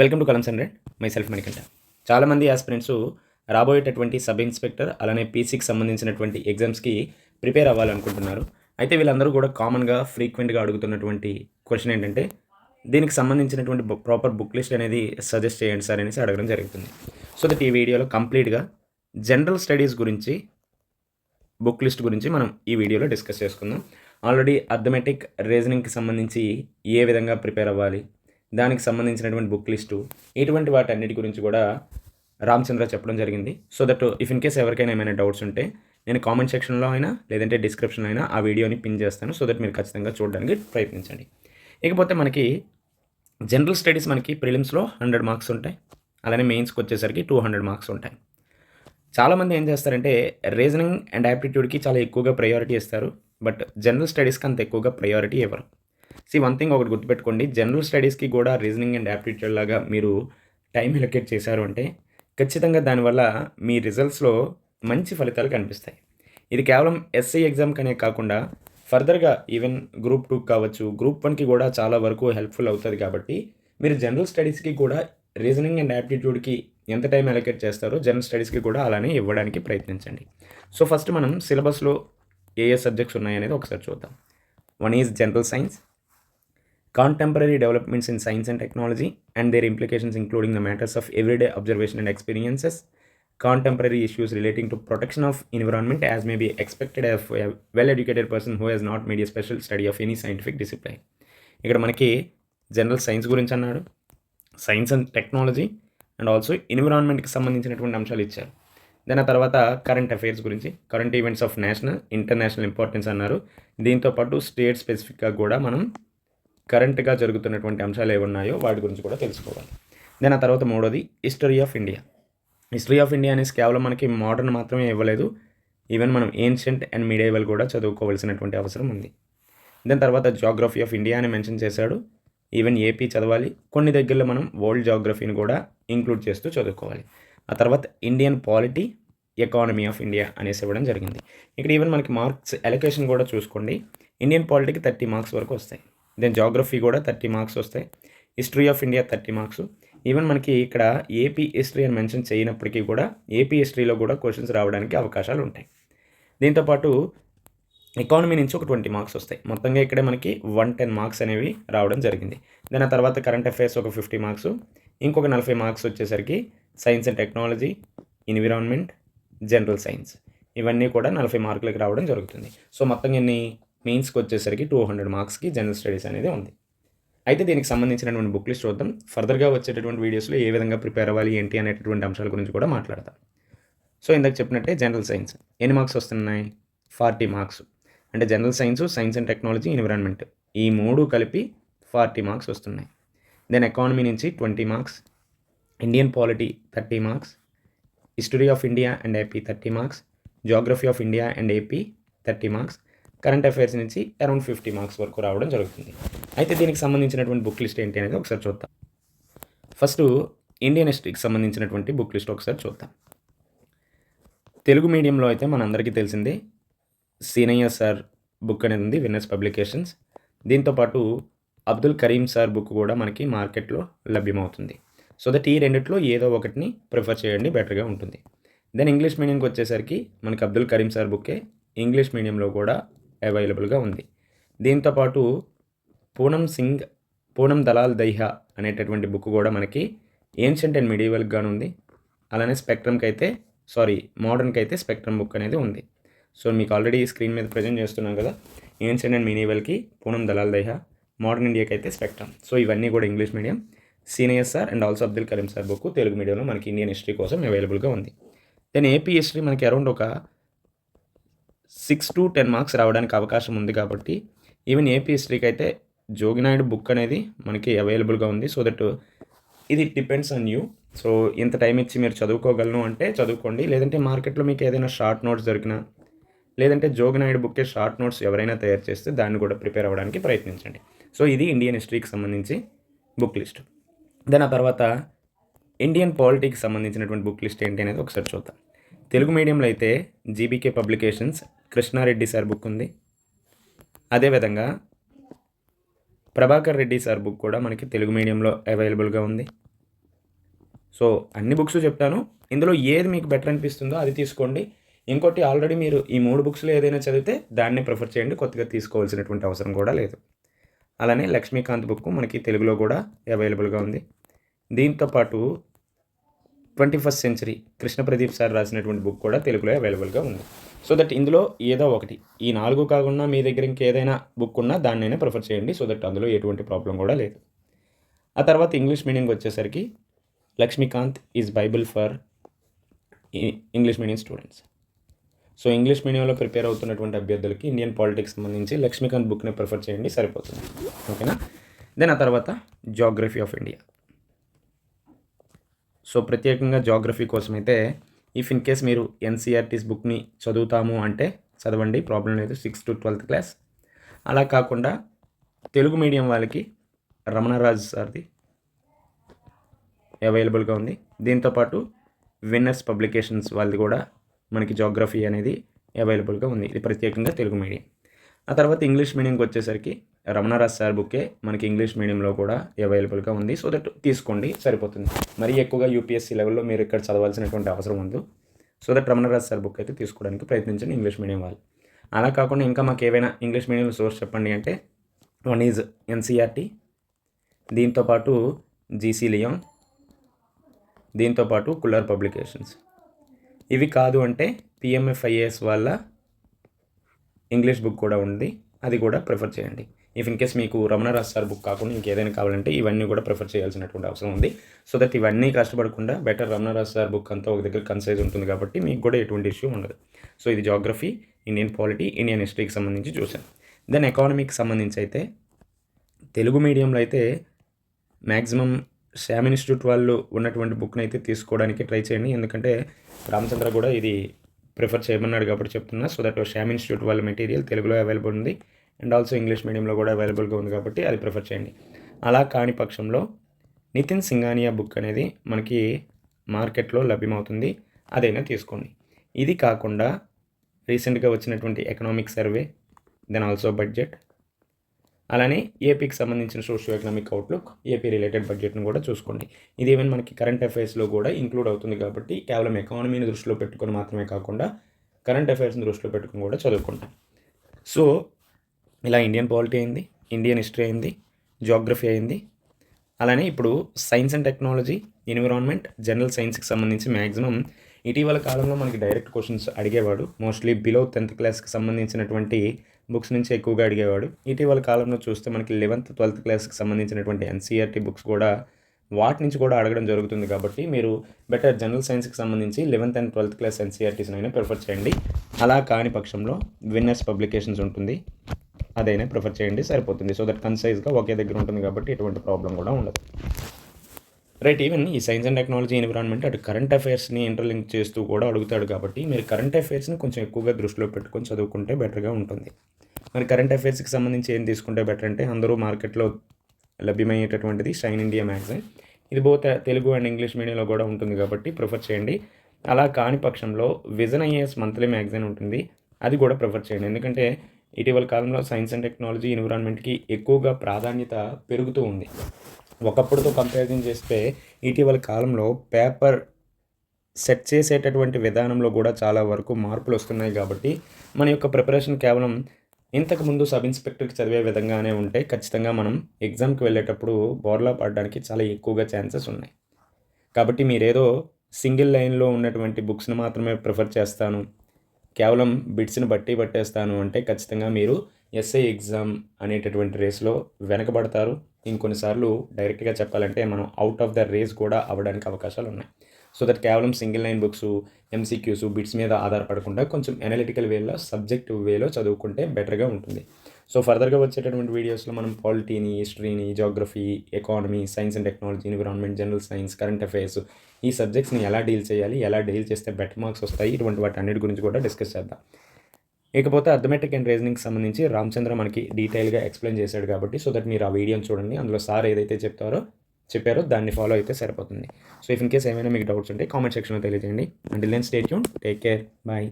Welcome to Kalams hundred. My self Manikanta. చాలామంది aspirants రాబోయేటటువంటి sub inspector అలానే పీసీకి సంబంధించినటువంటి ఎగ్జామ్స్కి ప్రిపేర్ అవ్వాలనుకుంటున్నారు. అయితే వీళ్ళందరూ కూడా కామన్గా ఫ్రీక్వెంట్గా అడుగుతున్నటువంటి క్వశ్చన్ ఏంటంటే దీనికి సంబంధించినటువంటి ప్రాపర్ బుక్ లిస్ట్ అనేది సజెస్ట్ చేయండి సార్ అనేసి అడగడం జరుగుతుంది. సో దట్ ఈ వీడియోలో కంప్లీట్గా జనరల్ స్టడీస్ గురించి బుక్ లిస్ట్ గురించి మనం ఈ వీడియోలో డిస్కస్ చేసుకుందాం. ఆల్రెడీ అర్థమెటిక్ రీజనింగ్కి సంబంధించి ఏ విధంగా ప్రిపేర్ అవ్వాలి, దానికి సంబంధించినటువంటి బుక్ లిస్టు, ఇటువంటి వాటన్నిటి గురించి కూడా రామచంద్ర చెప్పడం జరిగింది. So that if in case ఎవరికైనా ఏమైనా డౌట్స్ ఉంటే నేను కామెంట్ సెక్షన్లో అయినా లేదంటే డిస్క్రిప్షన్లో అయినా ఆ వీడియోని పిన్ చేస్తాను. సో దట్ మీరు ఖచ్చితంగా చూడడానికి ప్రయత్నించండి. ఇకపోతే మనకి జనరల్ స్టడీస్ మనకి ప్రిలిమ్స్లో 100 మార్క్స్ ఉంటాయి, అలానే మెయిన్స్కి వచ్చేసరికి 200 మార్క్స్ ఉంటాయి. చాలామంది ఏం చేస్తారంటే రీజనింగ్ అండ్ యాప్టిట్యూడ్కి చాలా ఎక్కువగా ప్రయారిటీ ఇస్తారు, బట్ జనరల్ స్టడీస్కి అంత ఎక్కువగా ప్రయారిటీ ఇవ్వరు. వన్ థింగ్ ఒకటి గుర్తుపెట్టుకోండి, జనరల్ స్టడీస్కి కూడా రీజనింగ్ అండ్ యాప్టిట్యూడ్ లాగా మీరు టైం ఎలొకేట్ చేశారు అంటే ఖచ్చితంగా దానివల్ల మీ రిజల్ట్స్లో మంచి ఫలితాలు కనిపిస్తాయి. ఇది కేవలం ఎస్ఐ ఎగ్జామ్కనే కాకుండా ఫర్దర్గా ఈవెన్ గ్రూప్ 2 కావచ్చు, గ్రూప్ 1కి కూడా చాలా వరకు హెల్ప్ఫుల్ అవుతుంది. కాబట్టి మీరు జనరల్ స్టడీస్కి కూడా రీజనింగ్ అండ్ యాప్టిట్యూడ్కి ఎంత టైం అలొకేట్ చేస్తారో జనరల్ స్టడీస్కి కూడా అలానే ఇవ్వడానికి ప్రయత్నించండి. సో ఫస్ట్ మనం సిలబస్లో ఏ సబ్జెక్ట్స్ ఉన్నాయనేది ఒకసారి చూద్దాం. One is general science, contemporary developments in science and technology and their implications including the matters of everyday observation and experiences, contemporary issues relating to protection of environment as may be expected of a well-educated person who has not made a special study of any scientific discipline. ఇక్కడ మనకి general science గురించి అన్నాడు, science and technology and also ఎన్విరాన్మెంట్కి సంబంధించినటువంటి అంశాలు ఇచ్చారు. దాని ఆ తర్వాత కరెంట్ అఫైర్స్ గురించి, current events of national international importance అన్నారు. దీంతోపాటు స్టేట్ స్పెసిఫిక్గా కూడా మనం కరెంట్గా జరుగుతున్నటువంటి అంశాలు ఏమున్నాయో వాటి గురించి కూడా తెలుసుకోవాలి. దాని ఆ తర్వాత మూడోది history of India. History of India అనేసి కేవలం మనకి మోడర్న్ మాత్రమే ఇవ్వలేదు, ఈవెన్ మనం ఏన్షియంట్ అండ్ మీడియేవల్ కూడా చదువుకోవాల్సినటువంటి అవసరం ఉంది. దాని తర్వాత జాగ్రఫీ ఆఫ్ ఇండియా అని మెన్షన్ చేశాడు. ఈవెన్ ఏపీ చదవాలి, కొన్ని దగ్గరలో మనం వరల్డ్ జాగ్రఫీని కూడా ఇంక్లూడ్ చేస్తూ చదువుకోవాలి. ఆ తర్వాత Indian polity, economy of India అనేసి ఇవ్వడం జరిగింది. ఇక్కడ ఈవెన్ మనకి మార్క్స్ అలొకేషన్ కూడా చూసుకోండి. ఇండియన్ పాలిటీకి 30 మార్క్స్ వరకు వస్తాయి, దెన్ జాగ్రఫీ కూడా 30 మార్క్స్ వస్తాయి, history of India 30 marks. Even మనకి ఇక్కడ ఏపీ హిస్టరీ అని మెన్షన్ చేయనప్పటికీ కూడా ఏపీ హిస్టరీలో కూడా క్వశ్చన్స్ రావడానికి అవకాశాలు ఉంటాయి. దీంతోపాటు ఎకానమీ నుంచి ఒక 20 మార్క్స్ వస్తాయి. మొత్తంగా ఇక్కడే మనకి 110 మార్క్స్ అనేవి రావడం జరిగింది. దాని తర్వాత కరెంట్ అఫైర్స్ ఒక 50 మార్క్స్, ఇంకొక 40 మార్క్స్ వచ్చేసరికి science and technology, environment, general science, ఇవన్నీ కూడా 40 మార్కులకి రావడం జరుగుతుంది. సో మొత్తంగా ఎన్ని మెయిన్స్కి వచ్చేసరికి 200 మార్క్స్కి జనరల్ స్టడీస్ అనేది ఉంది. అయితే దీనికి సంబంధించినటువంటి బుక్ లిస్ట్ చూద్దాం. ఫర్దర్గా వచ్చేటటువంటి వీడియోస్లో ఏ విధంగా ప్రిపేర్ అవ్వాలి ఏంటి అనేటటువంటి అంశాల గురించి కూడా మాట్లాడతాం. సో ఇందాక చెప్పినట్టే జనరల్ సైన్స్ ఎన్ని మార్క్స్ వస్తున్నాయి? 40 మార్క్స్. అంటే general science, science and technology, environment ఈ మూడు కలిపి 40 మార్క్స్ వస్తున్నాయి. దెన్ ఎకానమీ నుంచి 20 marks, Indian polity 30 marks, history of India and AP 30 marks, geography of India and AP 30 marks, current affairs నుంచి around 50 marks వరకు రావడం జరుగుతుంది. అయితే దీనికి సంబంధించినటువంటి బుక్ లిస్ట్ ఏంటి అనేది ఒకసారి చూద్దాం. ఫస్ట్ ఇండియన్ హిస్టరీకి సంబంధించినటువంటి బుక్ లిస్ట్ ఒకసారి చూద్దాం. తెలుగు మీడియంలో అయితే మనందరికీ తెలిసిందే సీనయ్య సార్ బుక్ అనేది ఉంది, విన్నర్స్ పబ్లికేషన్స్. దీంతోపాటు అబ్దుల్ కరీం సార్ బుక్ కూడా మనకి మార్కెట్లో లభ్యమవుతుంది. సో దట్ ఈ రెండిట్లో ఏదో ఒకటిని ప్రిఫర్ చేయండి, బెటర్గా ఉంటుంది. దెన్ ఇంగ్లీష్ మీడియంకి వచ్చేసరికి మనకి అబ్దుల్ కరీం సార్ బుక్కే ఇంగ్లీష్ మీడియంలో కూడా అవైలబుల్గా ఉంది. దీంతోపాటు పూనం దలాల్ దైహా అనేటటువంటి బుక్ కూడా మనకి ఏన్షియంట్ అండ్ మిడివల్గా ఉంది. అలానే మోడర్న్కి అయితే స్పెక్ట్రమ్ బుక్ అనేది ఉంది. సో మీకు ఆల్రెడీ స్క్రీన్ మీద ప్రజెంట్ చేస్తున్నాం కదా, ఏన్షియంట్ అండ్ మిడివల్కి పూనం దలాల్ దైహా, మోడర్న్ ఇండియాకి అయితే స్పెక్ట్రమ్. సో ఇవన్నీ కూడా English medium. Senior sir and also Abdul Karim sir book Telugu మీడియంలో మనకి ఇండియన్ హిస్టరీ కోసం అవైలబుల్గా ఉంది. దెన్ ఏపీ హిస్టరీ మనకి అరౌండ్ ఒక 6 to 10 మార్క్స్ రావడానికి అవకాశం ఉంది. కాబట్టి ఈవెన్ ఏపీ హిస్టరీకి అయితే జోగినాయుడు బుక్ అనేది మనకి అవైలబుల్గా ఉంది. సో దట్ ఇది డిపెండ్స్ ఆన్ యూ. సో ఇంత టైం ఇచ్చి మీరు చదువుకోగలను అంటే చదువుకోండి, లేదంటే మార్కెట్లో మీకు ఏదైనా షార్ట్ నోట్స్ దొరికినా, లేదంటే జోగినాయుడు బుక్కే షార్ట్ నోట్స్ ఎవరైనా తయారు చేస్తే దాన్ని కూడా ప్రిపేర్ అవ్వడానికి ప్రయత్నించండి. సో ఇది ఇండియన్ హిస్టరీకి సంబంధించి బుక్ లిస్ట్. దాని ఆ తర్వాత ఇండియన్ పాలిటీకి సంబంధించినటువంటి బుక్ లిస్ట్ ఏంటి అనేది ఒకసారి చూద్దాం. తెలుగు మీడియంలో అయితే GBK publications Krishna Reddy sir book ఉంది. అదేవిధంగా ప్రభాకర్ రెడ్డి సార్ బుక్ కూడా మనకి తెలుగు మీడియంలో అవైలబుల్గా ఉంది. సో అన్ని బుక్స్ చెప్తాను, ఇందులో ఏది మీకు బెటర్ అనిపిస్తుందో అది తీసుకోండి. ఇంకోటి ఆల్రెడీ మీరు ఈ 3 బుక్స్‌లో ఏదైనా చదివితే దాన్నే ప్రిఫర్ చేయండి. కొత్తగా తీసుకోవాల్సినటువంటి అవసరం కూడా లేదు. అలానే లక్ష్మీకాంత్ బుక్ మనకి తెలుగులో కూడా అవైలబుల్గా ఉంది. దీంతో పాటు 21st century Krishna Pradeep sir రాసినటువంటి బుక్ కూడా తెలుగులో అవైలబుల్గా ఉంది. సో దట్ ఇందులో ఏదో ఒకటి, ఈ 4 కాకుండా మీ దగ్గర ఇంకేదైనా బుక్ ఉన్నా దాన్నైనా ప్రిఫర్ చేయండి. సో దట్ అందులో ఎటువంటి ప్రాబ్లం కూడా లేదు. ఆ తర్వాత ఇంగ్లీష్ మీడియంకి వచ్చేసరికి Laxmikanth is Bible for English medium students. So English మీడియంలో ప్రిపేర్ అవుతున్నటువంటి అభ్యర్థులకి ఇండియన్ పాలిటిక్స్ సంబంధించి లక్ష్మీకాంత్ బుక్ని ప్రిఫర్ చేయండి, సరిపోతుంది. ఓకేనా. దెన్ ఆ తర్వాత జాగ్రఫీ ఆఫ్ ఇండియా. సో ప్రత్యేకంగా జాగ్రఫీ కోసం అయితే ఇఫ్ ఇన్ కేస్ మీరు ఎన్సీఆర్టీస్ బుక్ని చదువుతాము అంటే చదవండి, ప్రాబ్లం లేదు, 6th to 12th క్లాస్. అలా కాకుండా తెలుగు మీడియం వాళ్ళకి రమణరాజు సార్ది అవైలబుల్గా ఉంది. దీంతోపాటు విన్నర్స్ పబ్లికేషన్స్ వాళ్ళది కూడా మనకి జాగ్రఫీ అనేది అవైలబుల్గా ఉంది. ఇది ప్రత్యేకంగా తెలుగు మీడియం. ఆ తర్వాత ఇంగ్లీష్ మీడియంకి వచ్చేసరికి రమణరాజ్ సార్ బుక్కే మనకి ఇంగ్లీష్ మీడియంలో కూడా అవైలబుల్గా ఉంది. సో దట్ తీసుకోండి, సరిపోతుంది. మరీ ఎక్కువగా యూపీఎస్సీ లెవెల్లో మీరు ఇక్కడ చదవాల్సినటువంటి అవసరం ఉంది. సో దట్ రమణరాజ్ సార్ బుక్ అయితే తీసుకోవడానికి ప్రయత్నించండి ఇంగ్లీష్ మీడియం వాళ్ళు. అలా కాకుండా ఇంకా మాకు ఏవైనా ఇంగ్లీష్ మీడియంలో సోర్స్ చెప్పండి అంటే వన్ ఈజ్ ఎన్సీఆర్టీ, దీంతోపాటు జీసీ లియోన్, దీంతోపాటు కుల్లర్ పబ్లికేషన్స్. ఇవి కాదు అంటే పిఎంఎఫ్ఐఏఎస్ వాళ్ళ ఇంగ్లీష్ బుక్ కూడా ఉంది, అది కూడా ప్రిఫర్ చేయండి. ఇఫ్ ఇన్ కేస్ మీకు రమణరాజ్ సార్ బుక్ కాకుండా ఇంకేదైనా కావాలంటే ఇవన్నీ కూడా ప్రిఫర్ చేయాల్సినటువంటి అవసరం ఉంది. సో దట్ ఇవన్నీ కష్టపడకుండా బెటర్ రమణరాజ్ సార్ బుక్ అంతా ఒక దగ్గర కన్సైజ్ ఉంటుంది కాబట్టి మీకు కూడా ఎటువంటి ఇష్యూ ఉండదు. సో ఇది జాగ్రఫీ, ఇండియన్ పాలిటీ, ఇండియన్ హిస్టరీకి సంబంధించి చూసాం. దెన్ ఎకానమీకి సంబంధించి అయితే తెలుగు మీడియంలో అయితే మ్యాక్సిమం శ్యామ్ ఇన్స్టిట్యూట్ వాళ్ళు ఉన్నటువంటి బుక్ని అయితే తీసుకోవడానికి ట్రై చేయండి. ఎందుకంటే రామచంద్ర కూడా ఇది ప్రిఫర్ చేయమన్నాడు కాబట్టి చెప్తున్నా. సో దట్ శ్యామ్ ఇన్స్టిట్యూట్ వాళ్ళ మెటీరియల్ తెలుగులో అవైలబుల్ ఉంది అండ్ ఆల్సో ఇంగ్లీష్ మీడియంలో కూడా అవైలబుల్గా ఉంది కాబట్టి అది ప్రిఫర్ చేయండి. అలా కాని పక్షంలో నితిన్ సింఘానియా బుక్ అనేది మనకి మార్కెట్లో లభ్యమవుతుంది, అదైనా తీసుకోండి. ఇది కాకుండా రీసెంట్గా వచ్చినటువంటి economic survey, then also budget, అలానే ఏపీకి సంబంధించిన socio economic outlook, AP related బడ్జెట్ను కూడా చూసుకోండి. ఇది ఈవెన్ మనకి కరెంట్ అఫైర్స్లో కూడా ఇంక్లూడ్ అవుతుంది కాబట్టి కేవలం ఎకానమీని దృష్టిలో పెట్టుకొని మాత్రమే కాకుండా కరెంట్ అఫైర్స్ని దృష్టిలో పెట్టుకుని కూడా చదువుకుంటాం. సో ఇలా ఇండియన్ పాలిటీ అయింది, ఇండియన్ హిస్టరీ అయింది, జాగ్రఫీ అయింది. అలానే ఇప్పుడు science and technology, environment, general సైన్స్కి సంబంధించి మ్యాక్సిమం ఇటీవల కాలంలో మనకి డైరెక్ట్ క్వశ్చన్స్ అడిగేవాడు. మోస్ట్లీ బిలో 10th క్లాస్కి సంబంధించినటువంటి బుక్స్ నుంచి ఎక్కువగా అడిగేవాడు. ఇటీవల కాలంలో చూస్తే మనకి 11th, 12th క్లాస్కి సంబంధించినటువంటి ఎన్సీఆర్టీ బుక్స్ కూడా వాటి నుంచి కూడా అడగడం జరుగుతుంది కాబట్టి మీరు బెటర్ జనరల్ సైన్స్కి సంబంధించి 11th and 12th class ఎన్సీఆర్టీస్నైనా prefer చేయండి. అలా కాని పక్షంలో విన్నర్స్ పబ్లికేషన్స్ ఉంటుంది, అదైనా ప్రిఫర్ చేయండి, సరిపోతుంది. సో దట్ కన్సైజ్గా ఒకే దగ్గర ఉంటుంది కాబట్టి ఎటువంటి ప్రాబ్లం కూడా ఉండదు. రైట్. ఈవెన్ ఈ సైన్స్ అండ్ టెక్నాలజీ, ఎన్విరాన్మెంట్ అటు కరెంట్ అఫైర్స్ని ఇంటర్లింక్ చేస్తూ కూడా అడుగుతాడు కాబట్టి మీరు కరెంట్ అఫైర్స్ని కొంచెం ఎక్కువగా దృష్టిలో పెట్టుకొని చదువుకుంటే బెటర్గా ఉంటుంది. మరి కరెంట్ అఫైర్స్కి సంబంధించి ఏం తీసుకుంటే బెటర్ అంటే అందరూ మార్కెట్లో లభ్యమయ్యేటటువంటిది షైన్ ఇండియా మ్యాగజైన్. ఇది బోత్ తెలుగు అండ్ ఇంగ్లీష్ మీడియంలో కూడా ఉంటుంది కాబట్టి ప్రిఫర్ చేయండి. అలా కాని పక్షంలో విజన్ ఐఏఎస్ మంత్లీ మ్యాగజైన్ ఉంటుంది, అది కూడా ప్రిఫర్ చేయండి. ఎందుకంటే ఇటీవల కాలంలో సైన్స్ అండ్ టెక్నాలజీ, ఎన్విరాన్మెంట్కి ఎక్కువగా ప్రాధాన్యత పెరుగుతూ ఉంది. ఒకప్పుడుతో కంపారిజన్ చేస్తే ఇటీవల కాలంలో పేపర్ సెట్ చేసేటటువంటి విధానంలో కూడా చాలా వరకు మార్పులు వస్తున్నాయి కాబట్టి మన యొక్క ప్రిపరేషన్ కేవలం ఇంతకుముందు సబ్ ఇన్స్పెక్టర్కి చదివే విధంగానే ఉంటే ఖచ్చితంగా మనం ఎగ్జామ్కి వెళ్ళేటప్పుడు బోర్లా పడడానికి చాలా ఎక్కువగా ఛాన్సెస్ ఉన్నాయి. కాబట్టి మీరేదో సింగిల్ లైన్లో ఉన్నటువంటి బుక్స్ని మాత్రమే ప్రిఫర్ చేస్తాను, కేవలం బిట్స్ని బట్టి పట్టేస్తాను అంటే ఖచ్చితంగా మీరు ఎస్ఐ ఎగ్జామ్ అనేటటువంటి రేస్లో వెనకబడతారు. ఇంకొన్నిసార్లు డైరెక్ట్గా చెప్పాలంటే మనం అవుట్ ఆఫ్ ద రేస్ కూడా అవ్వడానికి అవకాశాలు ఉన్నాయి. సో దట్ కేవలం single line books, MCQs, bits మీద ఆధారపడకుండా కొంచెం అనలిటికల్ వేలో, సబ్జెక్టివ్ వేలో చదువుకుంటే బెటర్గా ఉంటుంది. సో ఫర్దర్గా వచ్చేటటువంటి వీడియోస్లో మనం పాలిటీని, హిస్టరీని, geography, economy, science and technology, environment, general science, current affairs, ఈ సబ్జెక్ట్స్ని ఎలా డీల్ చేయాలి, ఎలా డీల్ చేస్తే బెటర్ మార్క్స్ వస్తాయి, ఇటువంటి వాటి అన్నిటి గురించి కూడా డిస్కస్ చేద్దాం. ఇకపోతే అర్థమెటిక్ అండ్ రీజనింగ్కి సంబంధించి రామచంద్ర మనకి డీటెయిల్గా ఎక్స్ప్లెయిన్ చేశాడు కాబట్టి సో దట్ మీరు ఆ వీడియోని చూడండి. అందులో సార్ ఏదైతే చెప్పారో దాన్ని ఫాలో అయితే సరిపోతుంది. సో ఇఫ్ ఇన్ కేస్ ఏమైనా మీకు డౌట్స్ ఉంటే కామెంట్ సెక్షన్లో తెలియజేయండి. Until then stay tuned, take care, bye.